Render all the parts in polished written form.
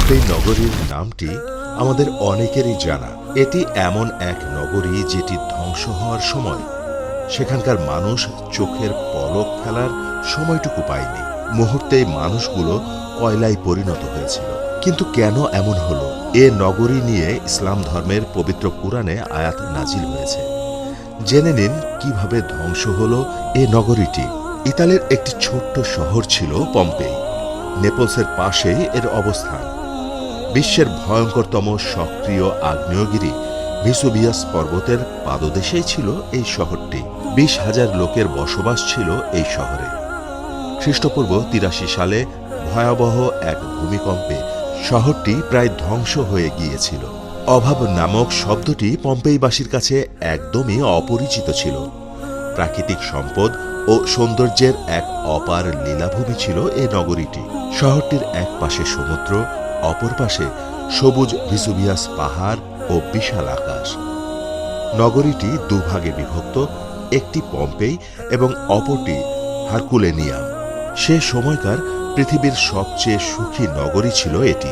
Pompeii নগরীর নামটি আমাদের অনেকেরই জানা। এটি এমন এক নগরী যেটি ধ্বংস হওয়ার সময় সেখানকার মানুষ চোখের পলক ফেলার সময়টুকু পায়নি। মুহূর্তেই মানুষগুলো কয়লায় পরিণত হয়েছিল। কিন্তু কেন এমন হলো? এ নগরী নিয়ে ইসলাম ধর্মের পবিত্র কুরআনে আয়াত নাজিল হয়েছে। জেনে নিন কিভাবে ধ্বংস হলো এ নগরীটি। ইতালির একটি ছোট্ট শহর ছিল পম্পেই। নেপলসের পাশেই এর অবস্থান। বিশ্বের ভয়ঙ্করতম সক্রিয় আগ্নেয়গিরি ভিসুভিয়াস পর্বতের পাদদেশেই ছিল এই শহরটি। 20,000 লোকের বসবাস ছিল এই শহরে। খ্রিস্টপূর্ব 83 সালে ভয়াবহ এক ভূমিকম্পে শহরটি প্রায় ধ্বংস হয়ে গিয়েছিল। অভাব নামক শব্দটি পম্পেইবাসীর কাছে একদমই অপরিচিত ছিল। প্রাকৃতিক সম্পদ ও সৌন্দর্যের এক অপার লীলাভূমি ছিল এ নগরীটি। শহরটির এক পাশে সমুদ্র, অপর পাশে সবুজ ভিসুভিয়াস পাহাড় ও বিশাল আকাশ। নগরীটি দুভাগে বিভক্ত, একটি পম্পেই এবং অপরটি হারকুলেনিয়াম। সে সময়কার পৃথিবীর সবচেয়ে সুখী নগরী ছিল এটি।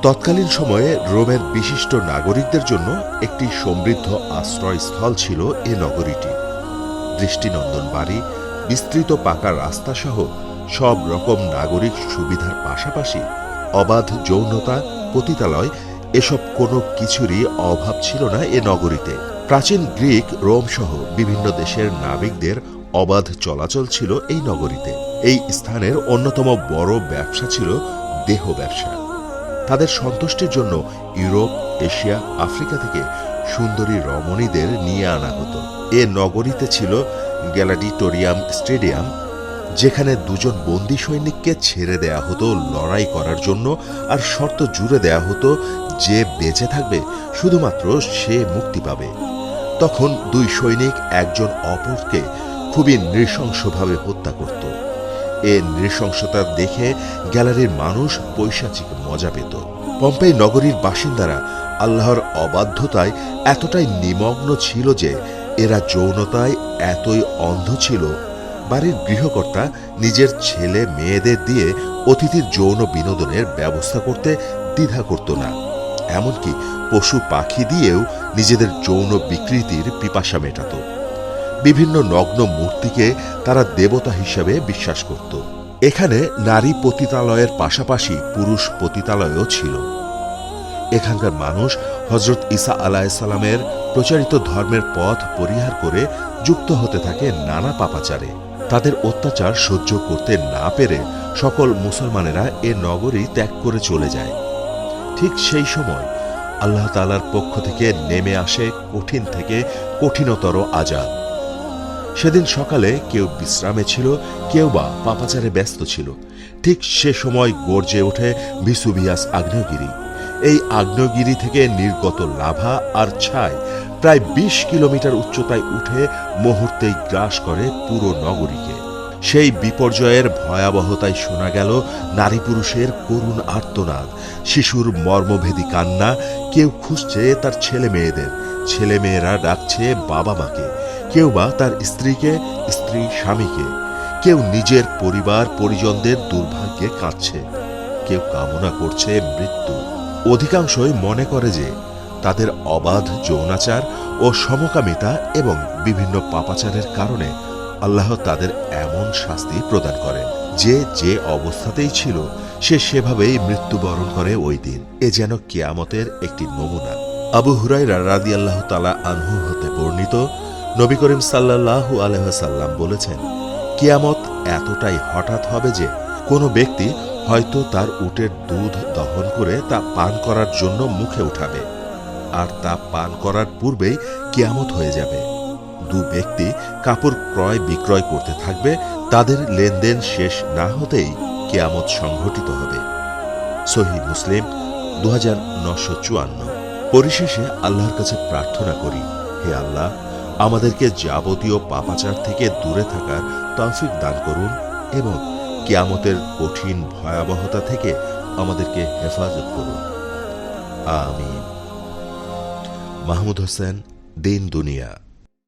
তৎকালীন সময়ে রোমের বিশিষ্ট নাগরিকদের জন্য একটি সমৃদ্ধ আশ্রয়স্থল ছিল এ নগরীটি। দৃষ্টিনন্দন বাড়ি, বিস্তৃত পাকা রাস্তা সহ সব রকম নাগরিক সুবিধার পাশাপাশি অবাধ যৌনতা, পতিতালয় এসব কোনো কিছুরই অভাব ছিল না এ নগরীতে। প্রাচীন গ্রিক, রোম সহ বিভিন্ন দেশের নাবিকদের অবাধ চলাচল ছিল এই নগরীতে। এই স্থানের অন্যতম বড় ব্যবসা ছিল দেহ ব্যবসা। তাদের সন্তুষ্টির জন্য ইউরোপ, এশিয়া, আফ্রিকা থেকে সুন্দরী রমণীদের নিয়ে আনা হতো। এ নগরীতে ছিল গ্যালাডিটোরিয়াম স্টেডিয়াম, যেখানে দুজন বন্দী সৈনিককে ছেড়ে দেয়া হতো লড়াই করার জন্য, আর শর্ত জুড়ে দেয়া হতো যে বেঁচে থাকবে শুধুমাত্র সে মুক্তি পাবে। তখন দুই সৈনিক একজন অপরকে খুবই নৃশংসভাবে হত্যা করত। এ নৃশংসতা দেখে গ্যালারির মানুষ পৈশাচিক মজা পেত। পম্পেই নগরীর বাসিন্দারা আল্লাহর অবাধ্যতায় এতটাই নিমগ্ন ছিল যে এরা যৌনতায় এতই অন্ধ ছিল, বাড়ির গৃহকর্তা নিজের ছেলে মেয়েদের দিয়ে অতিথির যৌন বিনোদনের ব্যবস্থা করতে দ্বিধা করত না। এমনকি পশু পাখি দিয়েও নিজেদের যৌন বিকৃতির পিপাসা মেটাত। বিভিন্ন নগ্ন মূর্তিকে তারা দেবতা হিসেবে বিশ্বাস করত। এখানে নারী পতিতালয়ের পাশাপাশি পুরুষ পতিতালয়ও ছিল। এখানকার মানুষ হযরত ঈসা আলাইহিসসালামের প্রচারিত ধর্মের পথ পরিহার করে যুক্ত হতে থাকে নানা পাপাচারে। তাদের অত্যাচার সহ্য করতে না পেরে সকল মুসলমানেরা এ নগরী ত্যাগ করে চলে যায়। ঠিক সেই সময় আল্লাহ তাআলার পক্ষ থেকে নেমে আসে কঠিন থেকে কঠিনতর আযাব। সেদিন সকালে কেউ বিশ্রামে ছিল, কেউ বা পাপাচারে ব্যস্ত ছিল। ঠিক সে সময় গর্জে ওঠে ভিসুভিয়াস আগ্নেয়গিরি। এই আগ্নেয়গিরি থেকে নির্গত লাভা আর ছাই প্রায় 20 কিলোমিটার উচ্চতায় উঠে মুহূর্তেই গ্রাস করে পুরো নগরীকে। সেই বিপর্যয়ের ভয়াবহতায় শোনা গেল নারী পুরুষের করুণ আর্তনাদ, শিশুর মর্মভেদী কান্না। কেউ খুঁজছে তার ছেলে মেয়েদের, ছেলে মেয়েরা ডাকছে বাবা মাকে, কেউ বা তার স্ত্রীকে, স্ত্রী স্বামীকে। কেউ নিজের পরিবার পরিজনদের দুর্ভাগ্যে কাঁদছে, কেউ কামনা করছে মৃত্যু। অধিকাংশই মনে করে যে তাদের অবাধ যৌনাচার ও সমকামিতা এবং বিভিন্ন পাপাচারের কারণে আল্লাহ তাদের এমন শাস্তি প্রদান করেন যে যে অবস্থাতেই ছিল সে সেভাবেই মৃত্যুবরণ করে ওই দিন। এ যেন কিয়ামতের একটি নমুনা। আবু হুরায়রা রাদিয়াল্লাহু তাআলা আনহু হতে বর্ণিত, নবী করিম সাল্লাল্লাহু আলাইহি ওয়াসাল্লাম বলেছেন, কিয়ামত এতটাই হঠাৎ হবে যে কোনো ব্যক্তি হয়তো তার উটের দুধ দহন করে তা পান করার জন্য মুখে উঠাবে, আর তা পান করার পূর্বেই কিয়ামত হয়ে যাবে। দু ব্যক্তি কাপড় ক্রয় বিক্রয় করতে থাকবে, তাদের লেনদেন শেষ না হতেই কিয়ামত সংঘটিত হবে। সহিহ মুসলিম 2954। পরিশেষে আল্লাহর কাছে প্রার্থনা করি, হে আল্লাহ, আমাদেরকে যাবতীয় পাপাচার থেকে দূরে থাকার তৌফিক দান করুন এবং কিয়ামতের কঠিন ভয়াবহতা থেকে আমাদেরকে হেফাজত করুন। আমিন। মাহমুদ হোসেন, দিন দুনিয়া।